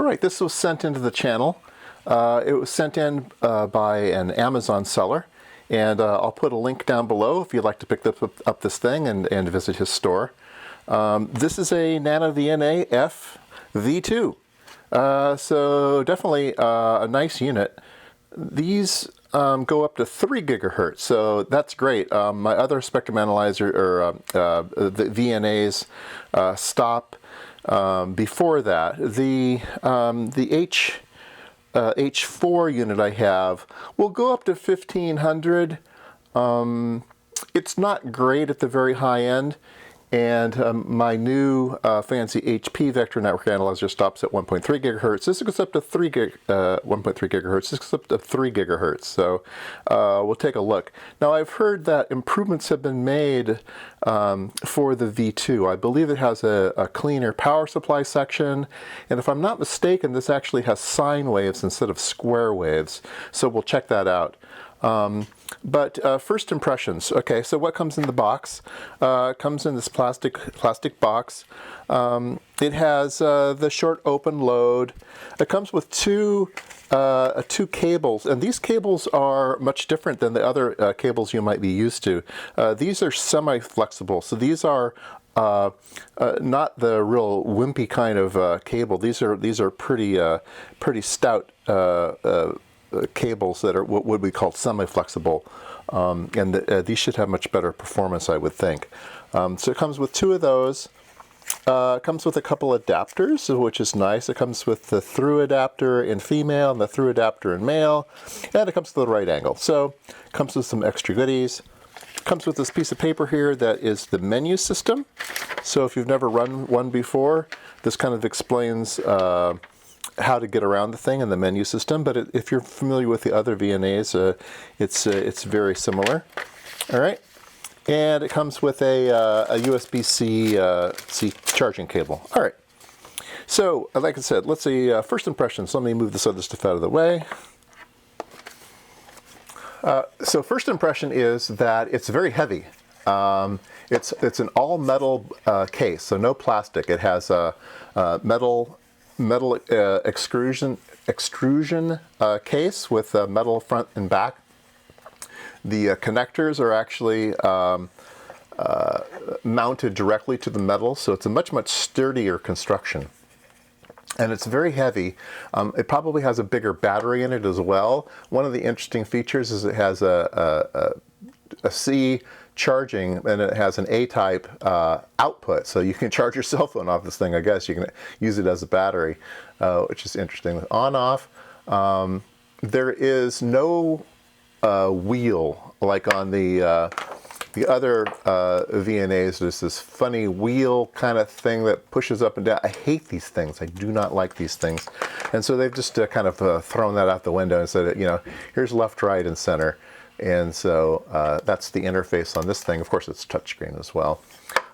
right, this was sent into the channel. It was sent in by an Amazon seller, and I'll put a link down below if you'd like to pick up this thing and visit his store. This is a NanoVNA-F V2, so definitely a nice unit. These go up to 3 gigahertz, so that's great. My other spectrum analyzer, or the VNAs, stop before that. The H4 unit I have will go up to 1500. It's not great at the very high end, and my new fancy HP vector network analyzer stops at 1.3 gigahertz. This goes up to 1.3 gigahertz. This goes up to 3 gigahertz. So we'll take a look. Now, I've heard that improvements have been made for the V2. I believe it has a cleaner power supply section, and if I'm not mistaken, this actually has sine waves instead of square waves. So we'll check that out. But first impressions. Okay, so what comes in the box? It comes in this plastic box. It has the short open load. It comes with two cables, and these cables are much different than the other cables you might be used to. These are semi-flexible, so these are not the real wimpy kind of cable. These are pretty stout cables that are what would be called semi-flexible, and these should have much better performance, I would think. So it comes with 2 of those. It comes with a couple adapters, which is nice. It comes with the through adapter in female and the through adapter in male, and it comes with the right angle. So it comes with some extra goodies. It comes with this piece of paper here that is the menu system. So if you've never run one before, this kind of explains how to get around the thing in the menu system, but if you're familiar with the other VNAs, it's very similar. All right, and it comes with a USB-C charging cable. All right, so like I said, let's see, first impressions. Let me move this other stuff out of the way. So first impression is that it's very heavy. It's an all metal case, so no plastic. It has a metal extrusion case with a metal front and back. The connectors are actually mounted directly to the metal, so it's a much sturdier construction. And it's very heavy. It probably has a bigger battery in it as well. One of the interesting features is it has a C charging, and it has an A-type output, so you can charge your cell phone off this thing. I guess you can use it as a battery, which is interesting. On-off, there is no wheel like on the other VNAs. There's this funny wheel kind of thing that pushes up and down. I hate these things. I do not like these things, and so they've just kind of thrown that out the window and said, you know, here's left, right, and center. And so that's the interface on this thing. Of course, it's touchscreen as well.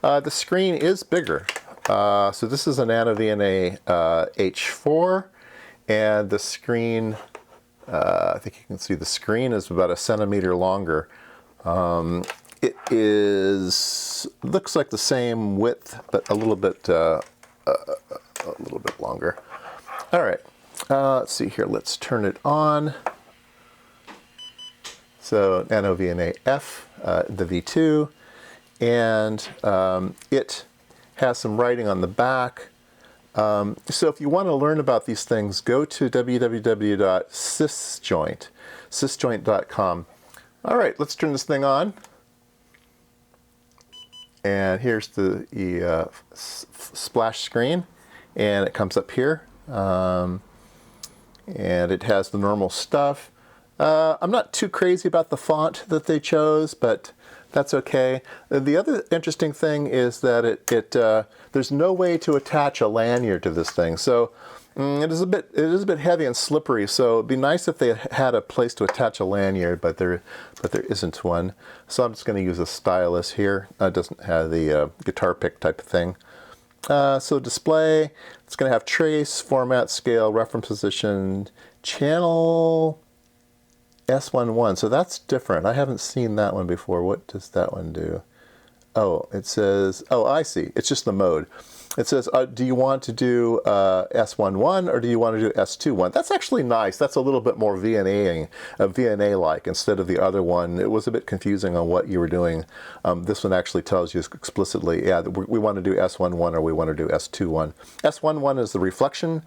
The screen is bigger. So this is a NanoVNA H4, and the screen, I think you can see the screen is about 1 centimeter longer. It looks like the same width, but a little bit longer. All right, let's see here. Let's turn it on. So NanoVNA-F, the V2, and it has some writing on the back. So if you want to learn about these things, go to www.sysjoint.com. All right, let's turn this thing on. And here's the splash screen, and it comes up here, and it has the normal stuff. I'm not too crazy about the font that they chose, but that's okay. The other interesting thing is that there's no way to attach a lanyard to this thing, so it is a bit heavy and slippery. So it'd be nice if they had a place to attach a lanyard, but there isn't one. So I'm just going to use a stylus here. It doesn't have the guitar pick type of thing. So display, it's going to have trace, format, scale, reference position, channel. S21, so that's different. I haven't seen that one before. What does that one do? Oh, it says, oh, I see. It's just the mode. It says, do you want to do S11 or do you want to do S21? That's actually nice. That's a little bit more VNA-like instead of the other one. It was a bit confusing on what you were doing. This one actually tells you explicitly, yeah, we want to do S11 or we want to do S21. S11 is the reflection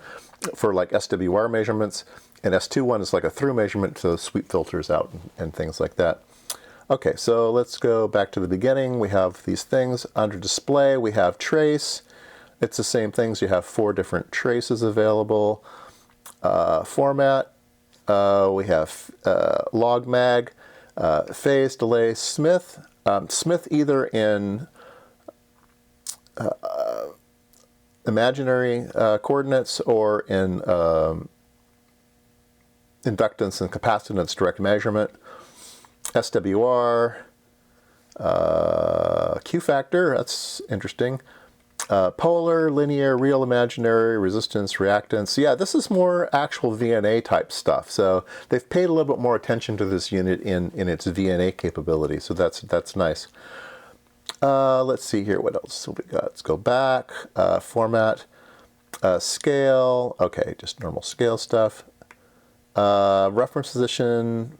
for like SWR measurements, and S21 is like a through measurement to sweep filters out and things like that. Okay, so let's go back to the beginning. We have these things under display. We have trace. It's the same things. You have 4 different traces available. Format. We have log mag, phase, delay, Smith. Smith either in imaginary coordinates or in inductance and capacitance direct measurement. SWR, Q factor, that's interesting. Polar, linear, real, imaginary, resistance, reactance. Yeah, this is more actual VNA type stuff. So they've paid a little bit more attention to this unit in its VNA capability. So that's nice. Let's see here, what else have we got? Let's go back. Format, scale. Okay, just normal scale stuff. Reference position.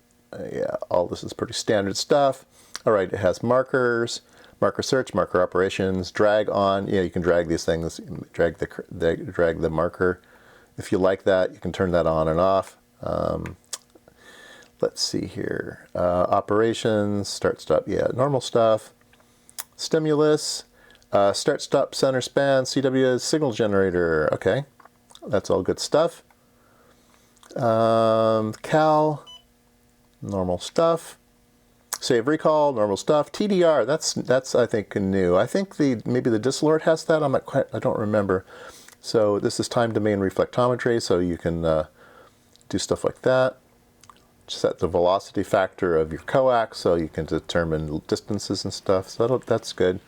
Yeah, all this is pretty standard stuff. All right, it has markers. Marker search, marker operations, drag on. Yeah, you can drag these things, drag the marker. If you like that, you can turn that on and off. Let's see here. Operations, start, stop, yeah, normal stuff. Stimulus, start, stop, center span, CW signal generator. Okay, that's all good stuff. Cal, normal stuff. Save recall, normal stuff. TDR, that's I think new. I think maybe the Dislord has that. I don't remember. So this is time domain reflectometry, so you can do stuff like that. Set the velocity factor of your coax, so you can determine distances and stuff. So that's good.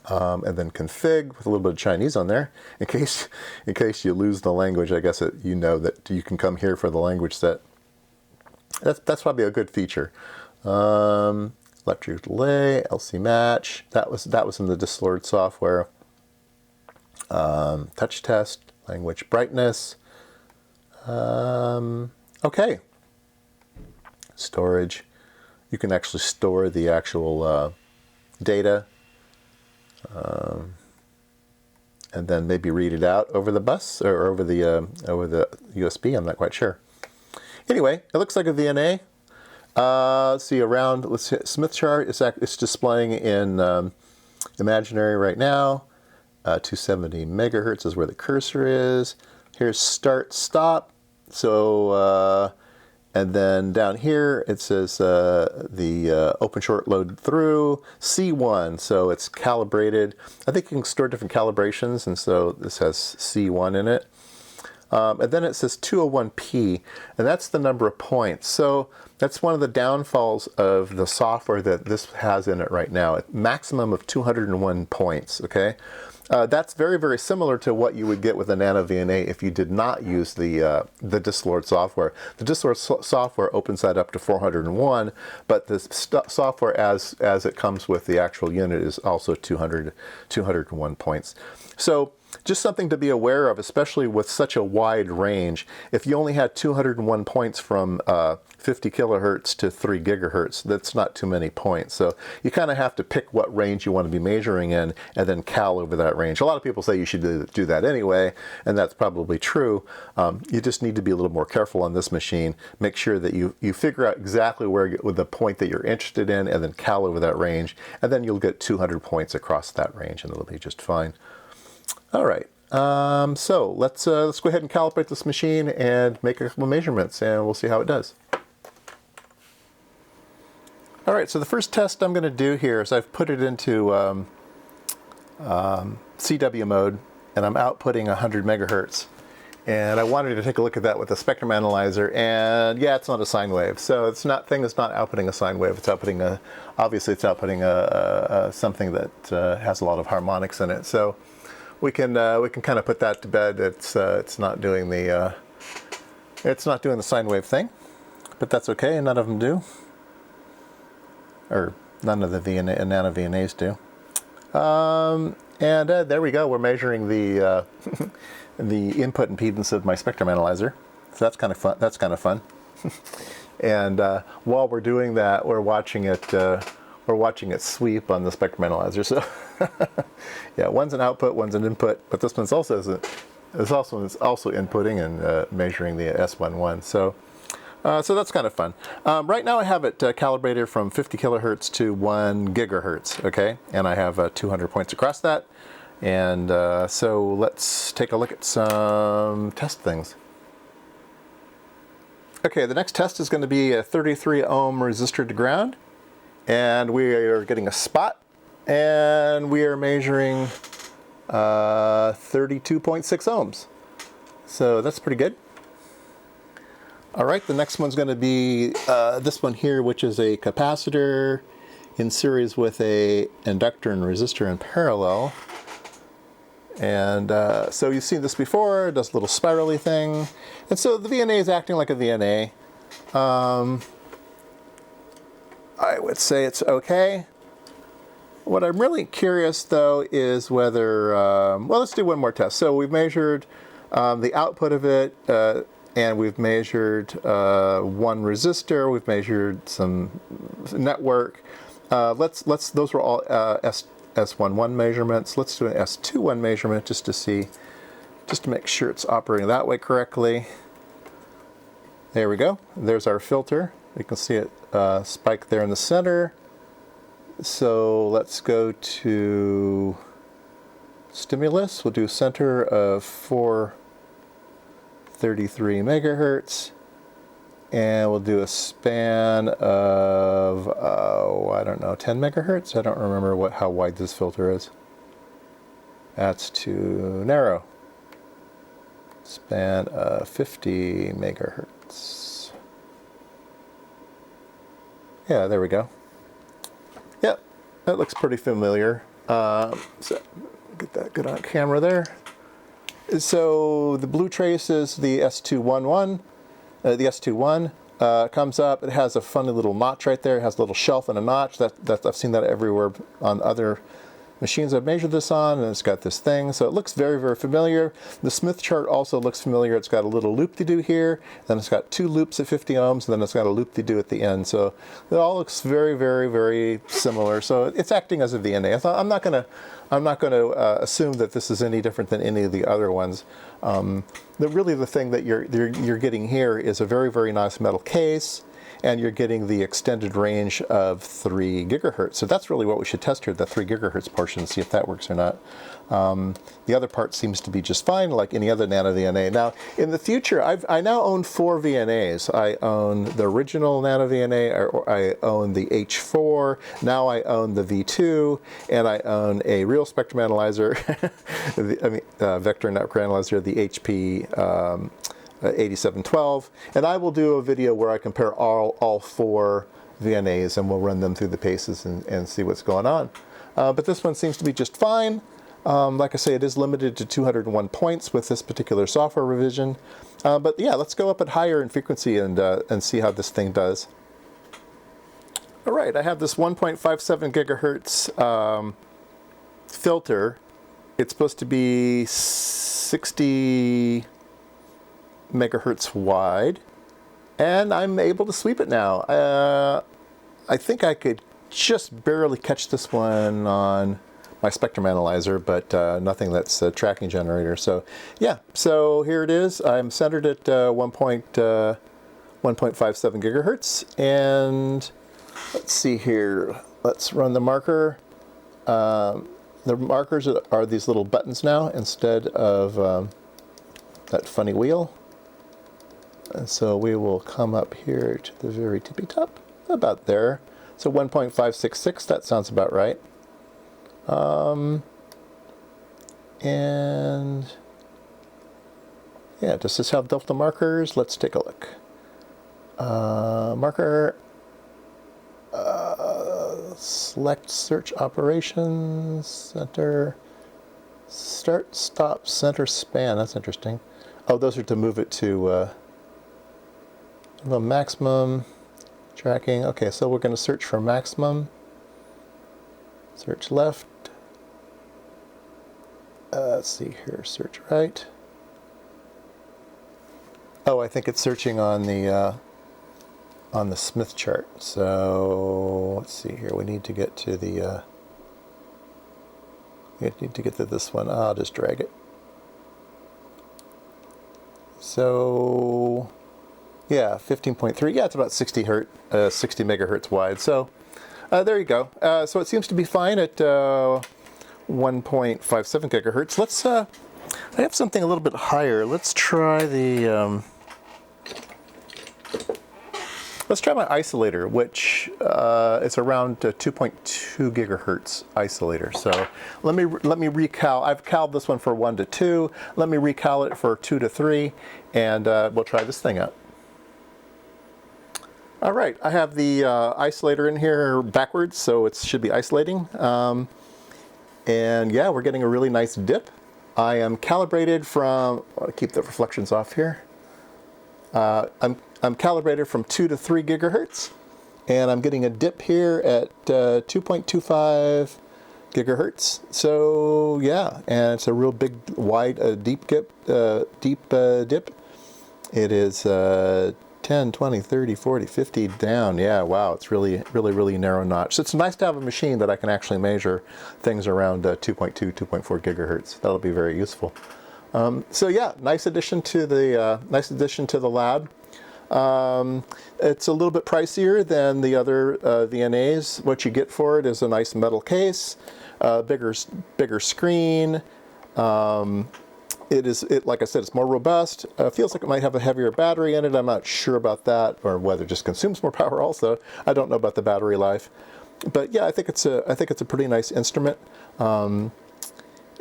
And then config with a little bit of Chinese on there, in case you lose the language. I guess you know that you can come here for the language set. That's probably a good feature. Electric delay, LC match. That was in the Dislord software. Touch test, language brightness. Okay. Storage. You can actually store the actual data, and then maybe read it out over the bus or over the USB. I'm not quite sure. Anyway, it looks like a VNA. Let's see, let's hit Smith chart. It's displaying in imaginary right now. 270 megahertz is where the cursor is. Here's start, stop. So, and then down here it says the open short load through C1. So it's calibrated. I think you can store different calibrations, and so this has C1 in it. And then it says 201p, and that's the number of points. So that's one of the downfalls of the software that this has in it right now. A maximum of 201 points, okay? That's very, very similar to what you would get with a NanoVNA if you did not use the Dislord software. The Dislord software opens that up to 401, but the software as it comes with the actual unit is also 201 points. So just something to be aware of, especially with such a wide range. If you only had 201 points from 50 kilohertz to 3 gigahertz, that's not too many points. So you kind of have to pick what range you want to be measuring in and then cal over that range. A lot of people say you should do that anyway, and that's probably true. You just need to be a little more careful on this machine. Make sure that you figure out exactly with the point that you're interested in and then cal over that range, and then you'll get 200 points across that range and it'll be just fine. All right, so let's go ahead and calibrate this machine and make a couple of measurements, and we'll see how it does. All right, so the first test I'm going to do here is I've put it into CW mode, and I'm outputting 100 megahertz. And I wanted to take a look at that with a spectrum analyzer, and yeah, it's not a sine wave. So it's not outputting a sine wave. It's outputting obviously it's outputting something that has a lot of harmonics in it. So we can kind of put that to bed. It's not doing the sine wave thing, but that's okay. And none of them do, or none of the NanoVNAs do. And there we go. We're measuring the the input impedance of my spectrum analyzer. So that's kind of fun. That's kind of fun. And while we're doing that, we're watching it sweep on the spectrum analyzer. So yeah, one's an output, one's an input, but this one's also inputting and measuring the S21. So that's kind of fun. Right now I have it calibrated from 50 kilohertz to 1 gigahertz, okay? And I have 200 points across that. And so let's take a look at some test things. Okay, the next test is going to be a 33 ohm resistor to ground. And we are getting a spot. And we are measuring 32.6 ohms. So that's pretty good. All right, the next one's going to be this one here, which is a capacitor in series with a inductor and resistor in parallel. And so you've seen this before. It does a little spirally thing. And so the VNA is acting like a VNA. I would say it's okay. What I'm really curious, though, is whether, well, let's do one more test. So we've measured the output of it, and we've measured one resistor. We've measured some network. Those were all S11 measurements. Let's do an S21 measurement just to make sure it's operating that way correctly. There we go. There's our filter. You can see it spike there in the center. So let's go to stimulus. We'll do center of 433 megahertz. And we'll do a span of, I don't know, 10 megahertz? I don't remember how wide this filter is. That's too narrow. Span of 50 megahertz. Yeah, there we go. Yep, that looks pretty familiar. So get that good on camera there. So the blue trace is the S211. The S21 comes up. It has a funny little notch right there. It has a little shelf and a notch. I've seen that everywhere on other machines I've measured this on, and it's got this thing. So it looks very, very familiar. The Smith chart also looks familiar. It's got a little loop-de-doo here, then it's got 2 loops at 50 ohms, and then it's got a loop-de-doo at the end. So it all looks very, very, very similar. So it's acting as a VNA. I'm not going to assume that this is any different than any of the other ones. Really the thing that you're getting here is a very, very nice metal case, and you're getting the extended range of 3 gigahertz. So that's really what we should test here, the 3 gigahertz portion, see if that works or not. The other part seems to be just fine, like any other NanoVNA. Now, in the future, I now own 4 VNAs. I own the original NanoVNA, or I own the H4, now I own the V2, and I own a real spectrum analyzer, vector network analyzer, the HP 8712, and I will do a video where I compare all 4 VNAs, and we'll run them through the paces and see what's going on. But this one seems to be just fine. Like I say, it is limited to 201 points with this particular software revision. But yeah, let's go up at higher in frequency and see how this thing does. All right, I have this 1.57 gigahertz filter. It's supposed to be 60 megahertz wide, and I'm able to sweep it now. I think I could just barely catch this one on my spectrum analyzer, but nothing that's a tracking generator. So yeah, so here it is. I'm centered at 1.57 gigahertz, and let's see here. Let's run the marker. The markers are these little buttons now instead of that funny wheel. And so we will come up here to the very tippy top, about there. So 1.566, that sounds about right. And yeah, does this have delta markers? Let's take a look. Marker, select search operations, center, start, stop, center, span. That's interesting. Oh, those are to move it to the maximum tracking. Okay, so we're going to search for maximum. Search left. let's see here, search right. Oh, I think it's searching on the Smith chart. So let's see here. We need to get to the. We need to get to this one. I'll just drag it. So yeah, 15.3. Yeah, it's about 60 megahertz wide. So there you go. So it seems to be fine at 1.57 gigahertz. Let's. I have something a little bit higher. Let's try the. Let's try my isolator, which is around 2.2 gigahertz isolator. So let me recal. I've caled this one for 1 to 2. Let me recal it for 2 to 3, and we'll try this thing out. All right, I have the isolator in here backwards, so it should be isolating. And yeah, we're getting a really nice dip. I am calibrated from. I'll keep the reflections off here. I'm calibrated from 2 to 3 gigahertz, and I'm getting a dip here at 2.25 gigahertz. So yeah, and it's a real big, wide, deep dip. It is 10, 20, 30, 40, 50 down. Yeah, wow, it's really narrow notch. So it's nice to have a machine that I can actually measure things around 2.2, 2.4 gigahertz. That'll be very useful. So yeah, nice addition to the lab. It's a little bit pricier than the other VNAs. What you get for it is a nice metal case, bigger screen. Like I said, it's more robust. Feels like it might have a heavier battery in it. I'm not sure about that, or whether it just consumes more power. Also, I don't know about the battery life. But yeah, I think it's a pretty nice instrument. And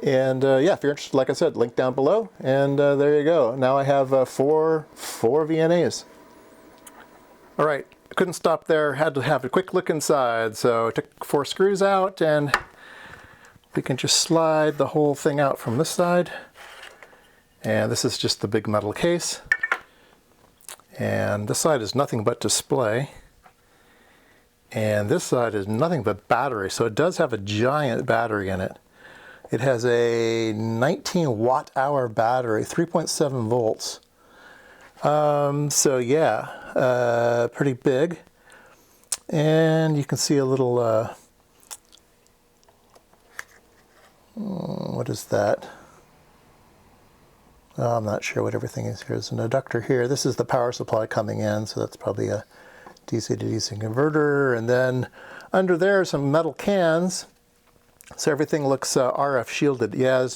yeah, if you're interested, like I said, link down below, and there you go. Now I have four VNAs. All right, couldn't stop there. Had to have a quick look inside. So I took 4 screws out, and we can just slide the whole thing out from this side. And this is just the big metal case. And this side is nothing but display. And this side is nothing but battery. So it does have a giant battery in it. It has a 19 watt-hour battery, 3.7 volts. So yeah, pretty big. And you can see a little, what is that? Oh, I'm not sure what everything is here. There's an inductor here. This is the power supply coming in, so that's probably a DC to DC converter. And then under there are some metal cans. So everything looks RF shielded. Yeah,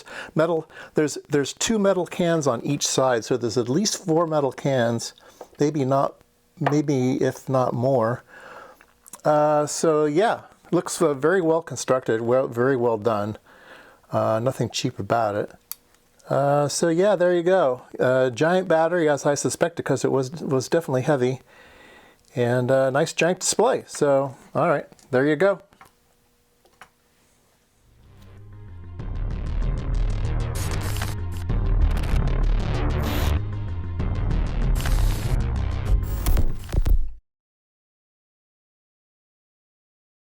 there's 2 metal cans on each side, so there's at least 4 metal cans, maybe if not more. So yeah, looks very well constructed, very well done. Nothing cheap about it. So yeah, there you go. Giant battery, as I suspected, because it was definitely heavy, and nice giant display. So all right, there you go.